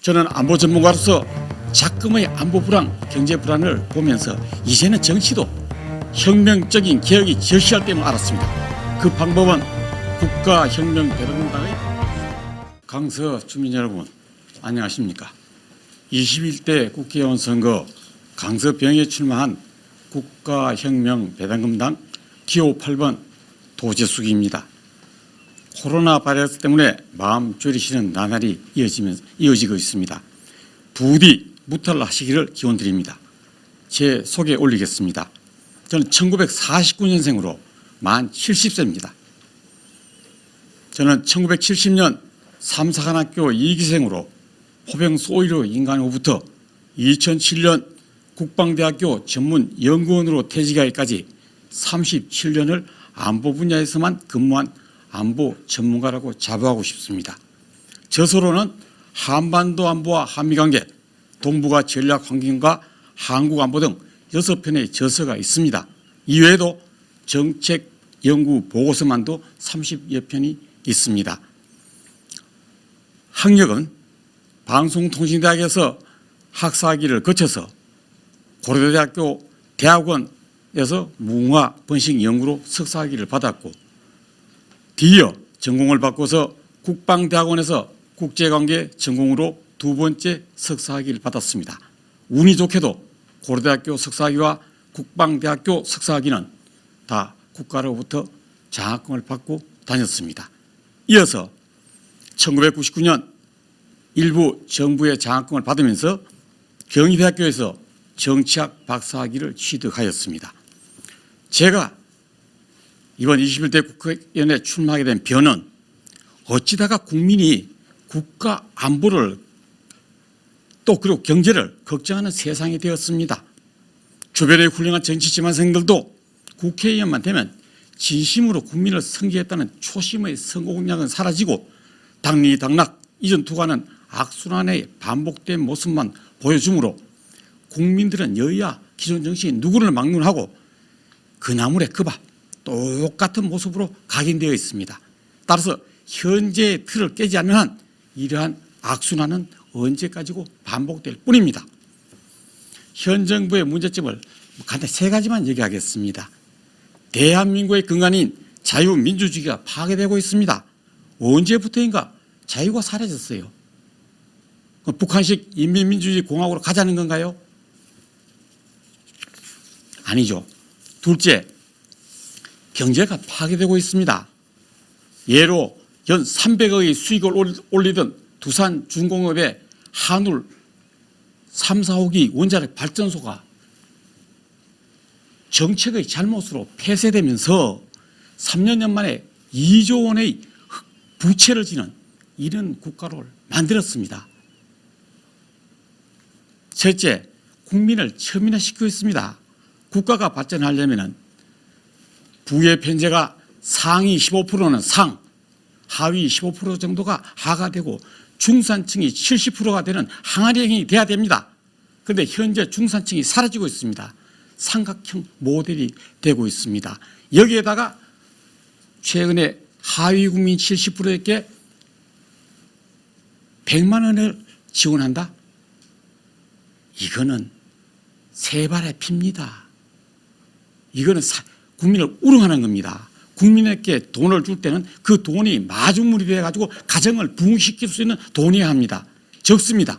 저는 안보 전문가로서 자금의 안보 불안, 경제 불안을 보면서 이제는 정치도 혁명적인 개혁이 절실할 때임을 알았습니다. 그 방법은 국가혁명대통령당의 강서 주민 여러분 안녕하십니까? 21대 국회의원 선거 강서병에 출마한 국가혁명배당금당 기호 8번 도재숙입니다. 코로나 바이러스 때문에 마음 졸이시는 나날이 이어지고 있습니다. 부디 무탈하시기를 기원드립니다. 제 소개 올리겠습니다. 저는 1949년생으로 만 70세입니다. 저는 1970년 삼사관학교 2기생으로 포병소위로 인간 후부터 2007년 국방대학교 전문연구원으로 퇴직하기까지 37년을 안보 분야에서만 근무한 안보 전문가라고 자부하고 싶습니다. 저서로는 한반도 안보와 한미관계, 동북아 전략 환경과 한국 안보 등 6편의 저서가 있습니다. 이외에도 정책 연구 보고서만도 30여 편이 있습니다. 학력은 방송통신대학에서 학사학위를 거쳐서 고려대학교 대학원에서 무궁화 번식 연구로 석사학위를 받았고 뒤이어 전공을 바꿔서 국방대학원에서 국제관계 전공으로 두 번째 석사학위를 받았습니다. 운이 좋게도 고려대학교 석사학위와 국방대학교 석사학위는 다 국가로부터 장학금을 받고 다녔습니다. 이어서 1999년 일부 정부의 장학금을 받으면서 경희대학교에서 정치학 박사학위를 취득하였습니다. 제가 이번 21대 국회의원에 출마하게 된 변은 어찌다가 국민이 국가 안보를 또 그리고 경제를 걱정하는 세상이 되었습니다. 주변의 훌륭한 정치 지망생들도 국회의원만 되면 진심으로 국민을 섬기겠다는 초심의 선거 공약은 사라지고 당리당락 이전투가는 악순환의 반복된 모습만 보여주므로 국민들은 여야 기존 정치인 누구를 막론하고 그 나물의 그 밥 똑같은 모습으로 각인되어 있습니다. 따라서 현재의 틀을 깨지 않는 한 이러한 악순환은 언제까지고 반복될 뿐입니다. 현 정부의 문제점을 간단히 세 가지만 얘기하겠습니다. 대한민국의 근간인 자유민주주의가 파괴되고 있습니다. 언제부터인가 자유가 사라졌어요. 북한식 인민민주주의 공화국으로 가자는 건가요? 아니죠. 둘째, 경제가 파괴되고 있습니다. 예로 연 300억의 수익을 올리던 두산중공업의 한울 3, 4호기 원자력 발전소가 정책의 잘못으로 폐쇄되면서 3년 만에 2조 원의 부채를 지는 이런 국가를 만들었습니다. 셋째, 국민을 체민화시키고 있습니다. 국가가 발전하려면 부의 편제가 상위 15%는 상, 하위 15% 정도가 하가 되고 중산층이 70%가 되는 항아리형이 돼야 됩니다. 그런데 현재 중산층이 사라지고 있습니다. 삼각형 모델이 되고 있습니다. 여기에다가 최근에 하위 국민 70%에게 100만 원을 지원한다? 이거는 세발의 피입니다. 이거는 국민을 우롱하는 겁니다. 국민에게 돈을 줄 때는 그 돈이 마중물이 돼가지고 가정을 부흥시킬 수 있는 돈이어야 합니다. 적습니다.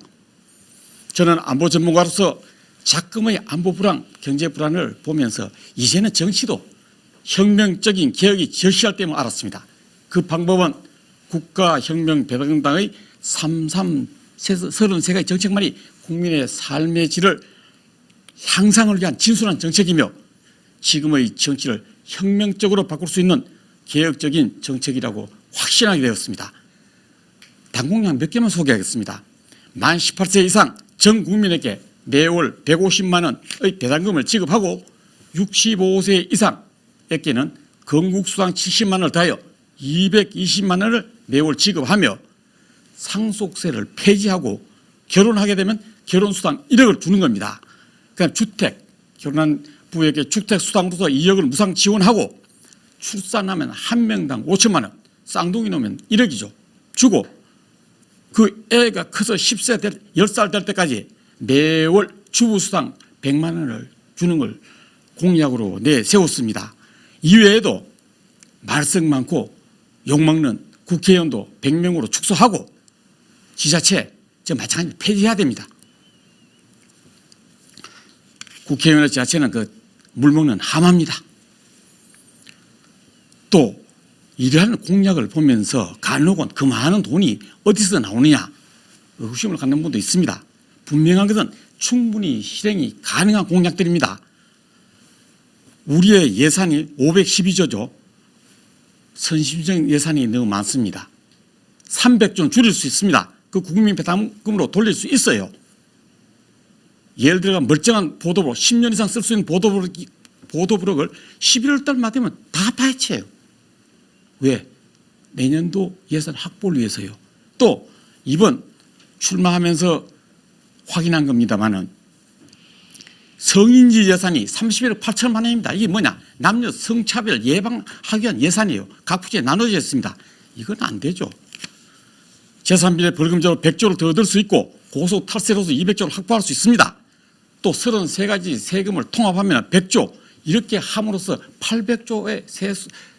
저는 안보 전문가로서 자금의 안보 불안, 경제 불안을 보면서 이제는 정치도 혁명적인 개혁이 절실할 때임을 알았습니다. 그 방법은 국가혁명배당금당의 33가지 정책만이 국민의 삶의 질을 향상을 위한 진솔한 정책이며 지금의 정치를 혁명적으로 바꿀 수 있는 개혁적인 정책이라고 확신하게 되었습니다. 당공약 몇 개만 소개하겠습니다. 만 18세 이상 전 국민에게 매월 150만 원의 배당금을 지급하고 65세 이상에게는 건국수당 70만 원을 더하여 220만 원을 매월 지급하며 상속세를 폐지하고 결혼하게 되면 결혼수당 1억을 주는 겁니다. 그러니까 주택, 결혼한 부에게 주택수당으로서 2억을 무상 지원하고 출산하면 한 명당 5천만 원, 쌍둥이 놓으면 1억이죠. 주고 그 애가 커서 10세, 10살 될 때까지 매월 주부수당 100만 원을 주는 걸 공약으로 내세웠습니다. 이외에도 말썽 많고 욕먹는 국회의원도 100명으로 축소하고 지자체 마찬가지로 폐지해야 됩니다. 국회의원의 지자체는 물먹는 하마입니다. 또 이러한 공약을 보면서 간혹은 그 많은 돈이 어디서 나오느냐 의구심을 갖는 분도 있습니다. 분명한 것은 충분히 실행이 가능한 공약들입니다. 우리의 예산이 512조죠. 선심적 예산이 너무 많습니다. 300조는 줄일 수 있습니다. 그 국민 배당금으로 돌릴 수 있어요. 예를 들어 멀쩡한 보도블록 10년 이상 쓸 수 있는 보도블록을 11월 달만 되면 다 파헤쳐요. 왜? 내년도 예산 확보를 위해서요. 또 이번 출마하면서 확인한 겁니다마는 성인지 예산이 31억 8천만 원입니다. 이게 뭐냐? 남녀 성차별 예방하기 위한 예산이에요. 각 부처에 나눠져 있습니다. 이건 안 되죠. 재산비례 벌금제로 100조를 더 얻을 수 있고 고소 탈세로서 200조를 확보할 수 있습니다. 또 33가지 세금을 통합하면 100조 이렇게 함으로써 800조의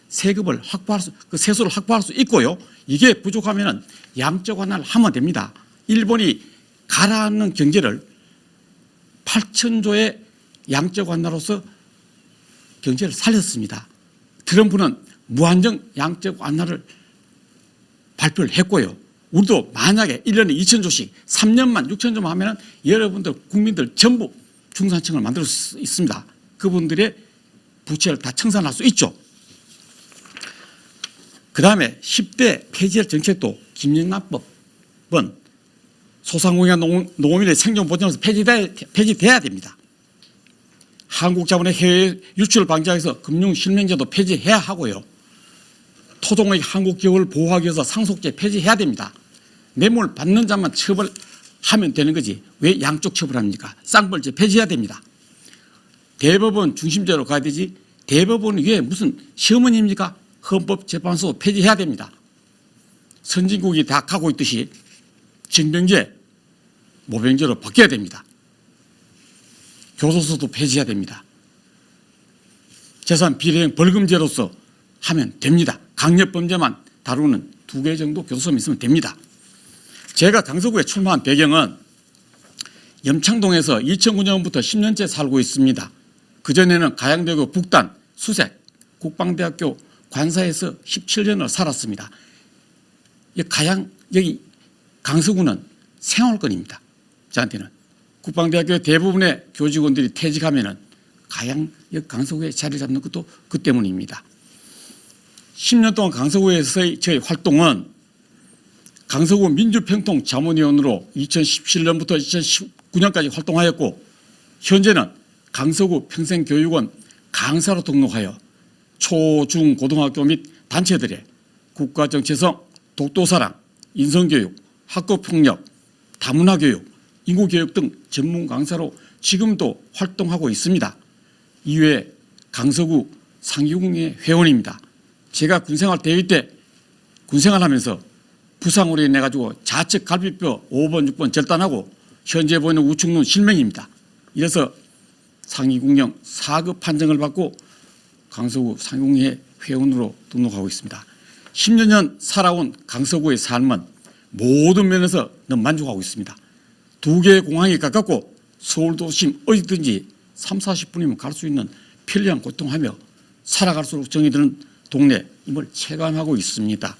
세금을 확보할 수, 그 세수를 확보할 수 있고요. 이게 부족하면 양적 완화를 하면 됩니다. 일본이 가라앉는 경제를 8천조의 양적 완화로서 경제를 살렸습니다. 트럼프는 무한정 양적 완화를 발표를 했고요. 우리도 만약에 1년에 2천조씩 3년만 6천조만 하면 여러분들 국민들 전부 중산층을 만들 수 있습니다. 그분들의 부채를 다 청산할 수 있죠. 그 다음에 10대 폐지할 정책도 김영란법은 소상공인과 농업인의 생존 보장에서 폐지돼야 됩니다. 한국 자본의 해외 유출을 방지하기 위해서 금융실명제도 폐지해야 하고요. 토종의 한국 기업을 보호하기 위해서 상속제 폐지해야 됩니다. 뇌물 받는 자만 처벌하면 되는 거지 왜 양쪽 처벌합니까? 쌍벌제 폐지해야 됩니다. 대법원 중심제로 가야 되지 대법원 위에 무슨 시어머니입니까? 헌법재판소 폐지해야 됩니다. 선진국이 다 가고 있듯이 징병제, 모병제로 바뀌어야 됩니다. 교도소도 폐지해야 됩니다. 재산 비례형 벌금제로서 하면 됩니다. 강력범죄만 다루는 2개 정도 교도소만 있으면 됩니다. 제가 강서구에 출마한 배경은 염창동에서 2009년부터 10년째 살고 있습니다. 그전에는 가양대교 북단 수색 국방대학교 관사에서 17년을 살았습니다. 여기 강서구는 생활권입니다. 저한테는 국방대학교 대부분의 교직원들이 퇴직하면은 강서구에 자리 잡는 것도 그 때문입니다. 10년 동안 강서구에서의 저희 활동은 강서구 민주평통 자문위원으로 2017년부터 2019년까지 활동하였고 현재는 강서구 평생교육원 강사로 등록하여 초, 중, 고등학교 및 단체들의 국가정체성, 독도사랑, 인성교육, 학교폭력, 다문화교육, 인구교육 등 전문 강사로 지금도 활동하고 있습니다. 이외에 강서구 상기군의 회원입니다. 제가 군생활 대위 때 군생활하면서 부상으로 인해 가지고 좌측 갈비뼈 5번, 6번 절단하고 현재 보이는 우측눈 실명입니다. 이래서 상기국령 4급 판정을 받고 강서구 상기국회 회원으로 등록하고 있습니다. 10여 년 살아온 강서구의 삶은 모든 면에서 너무 만족하고 있습니다. 2개의 공항이 가깝고 서울 도심 어디든지 3, 40분이면 갈 수 있는 편리한 교통하며 살아갈수록 정이 드는 동네임을 체감하고 있습니다.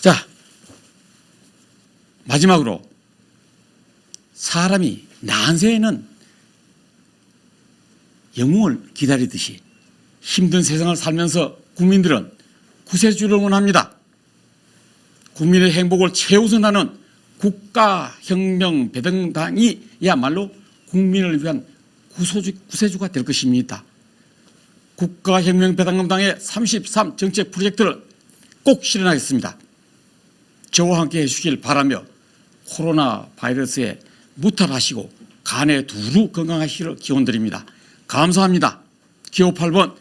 자, 마지막으로 사람이 난세에는 영웅을 기다리듯이 힘든 세상을 살면서 국민들은 구세주를 원합니다. 국민의 행복을 최우선하는 국가혁명배당당이야말로 국민을 위한 구세주가 될 것입니다. 국가혁명배당금당의 33 정책 프로젝트를 꼭 실현하겠습니다. 저와 함께 해주시길 바라며 코로나 바이러스에 무탈하시고 간에 두루 건강하시기를 기원드립니다. 감사합니다. 기호 8번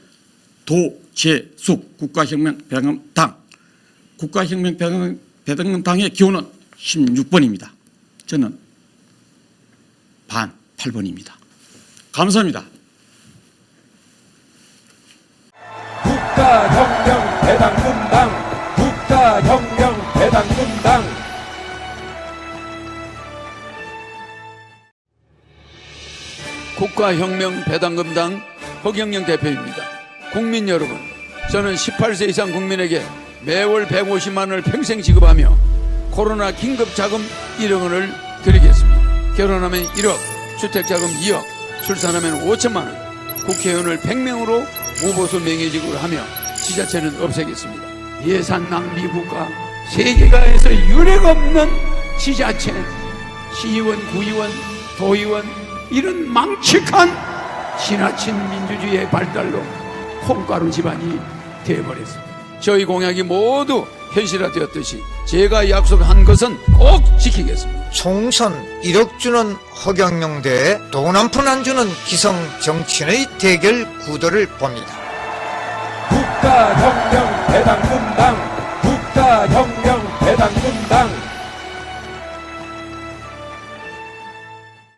도재숙 국가혁명배당금 배당금당의 기호는 16번입니다. 저는 반 8번입니다. 감사합니다. 국가혁명 배당금당, 국가혁명 배당금당. 국가혁명 배당금당 허경영 대표입니다. 국민 여러분, 저는 18세 이상 국민에게 매월 150만 원을 평생 지급하며 코로나 긴급자금 1억 원을 드리겠습니다. 결혼하면 1억, 주택자금 2억, 출산하면 5천만 원, 국회의원을 100명으로 무보수 명예직으로 하며 지자체는 없애겠습니다. 예산 낭비 국가, 세계가에서 유례가 없는 지자체, 시의원, 구의원, 도의원, 이런 망측한 지나친 민주주의의 발달로 콩가루 집안이 되어버렸습니다. 저희 공약이 모두 현실화되었듯이 제가 약속한 것은 꼭 지키겠습니다. 총선 1억 주는 허경영 대 돈 한 푼 안 주는 기성 정치인의 대결 구도를 봅니다. 국가혁명 배당금당, 국가혁명 배당금당.